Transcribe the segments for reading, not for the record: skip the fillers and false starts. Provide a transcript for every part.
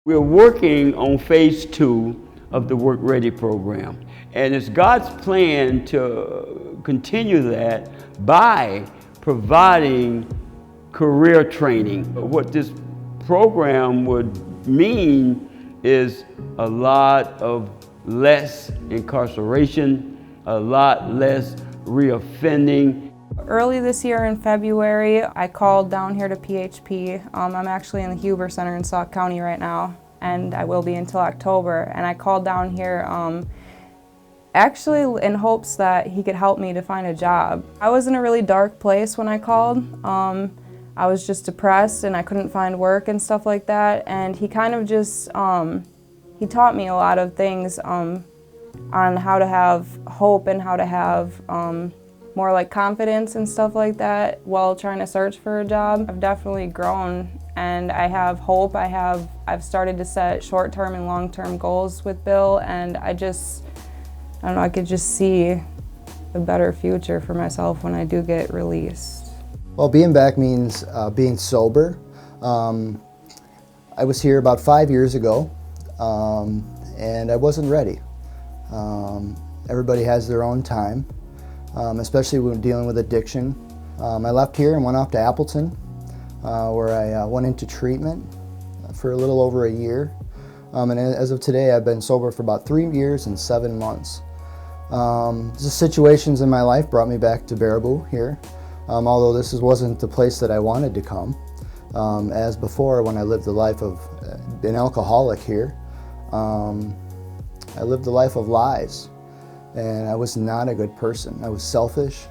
We're working on phase 2 of the Work Ready program. And it's God's plan to continue that by providing career training. What this program would mean is a lot of less incarceration, a lot less reoffending. Early this year in February, I called down here to PHP. I'm actually in the Huber Center in Sauk County right now, and I will be until October. And I called down here actually in hopes that he could help me to find a job. I was in a really dark place when I called. I was just depressed and I couldn't find work and stuff like that. And he kind of just, he taught me a lot of things on how to have hope and how to have more like confidence and stuff like that while trying to search for a job. I've definitely grown and I have hope. I've started to set short-term and long-term goals with Bill, and I don't know, I could just see a better future for myself when I do get released. Well, being back means being sober. I was here about 5 years ago, and I wasn't ready. Everybody has their own time, especially when dealing with addiction. I left here and went off to Appleton, where I went into treatment for a little over a year. And as of today, I've been sober for about 3 years and 7 months. The situations in my life brought me back to Baraboo here, although this wasn't the place that I wanted to come. As before, when I lived the life of an alcoholic here, I lived a life of lies, and I was not a good person. I was selfish.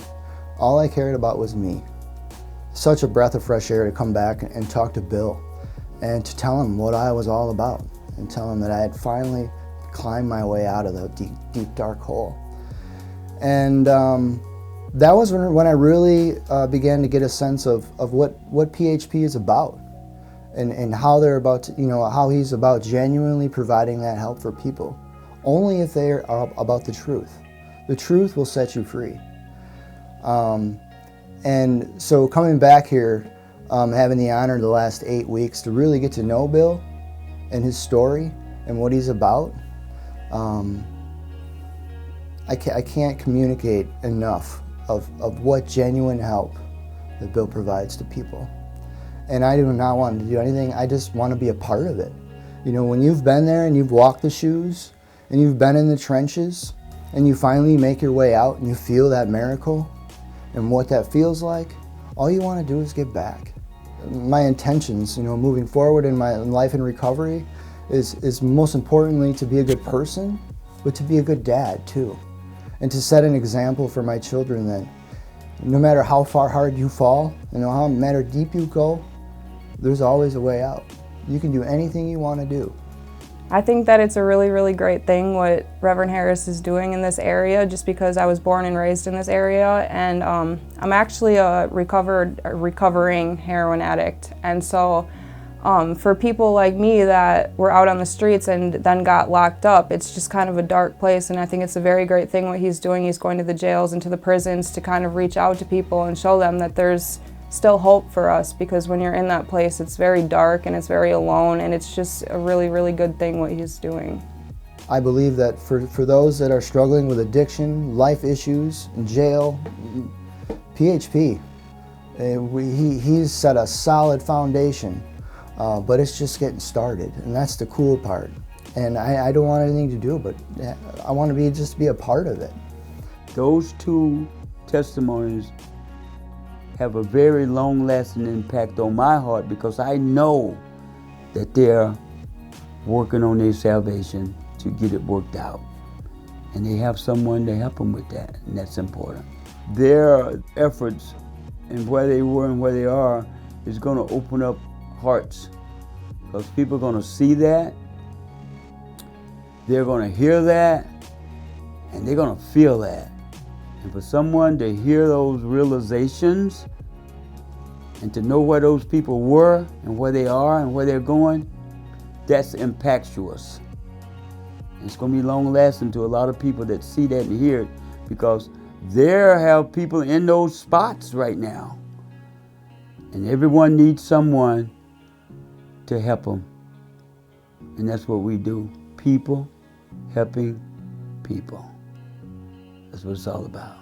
All I cared about was me. Such a breath of fresh air to come back and talk to Bill and to tell him what I was all about and tell him that I had finally climbed my way out of the deep, dark hole. And that was when I really began to get a sense of what PHP is about and how they're about to, how he's about genuinely providing that help for people. Only if they are about the truth. The truth will set you free. And so coming back here, having the honor the last 8 weeks to really get to know Bill and his story and what he's about, I can't communicate enough of what genuine help that Bill provides to people. And I do not want to do anything, I just want to be a part of it. When you've been there and you've walked the shoes and you've been in the trenches and you finally make your way out and you feel that miracle and what that feels like, all you want to do is give back. My intentions, moving forward in my life in recovery is most importantly to be a good person, but to be a good dad too. And to set an example for my children that no matter how far hard you fall, no matter deep you go, there's always a way out. You can do anything you want to do. I think that it's a really, really great thing what Reverend Harris is doing in this area, just because I was born and raised in this area, and I'm actually a recovering heroin addict. And so for people like me that were out on the streets and then got locked up, it's just kind of a dark place, and I think it's a very great thing what he's doing. He's going to the jails and to the prisons to kind of reach out to people and show them that there's still hope for us, because when you're in that place, it's very dark and it's very alone, and it's just a really, really good thing what he's doing. I believe that for those that are struggling with addiction, life issues, jail, PHP, he's set a solid foundation, but it's just getting started, and that's the cool part. And I don't want anything to do, but I want to just be a part of it. Those 2 testimonies have a very long-lasting impact on my heart, because I know that they're working on their salvation to get it worked out. And they have someone to help them with that, and that's important. Their efforts and where they were and where they are is going to open up hearts, because people are going to see that, they're going to hear that, and they're going to feel that. And for someone to hear those realizations and to know where those people were and where they are and where they're going, that's impactuous. It's going to be long-lasting to a lot of people that see that and hear it, because there have people in those spots right now. And everyone needs someone to help them And that's what we do. People helping people. That's what it's all about.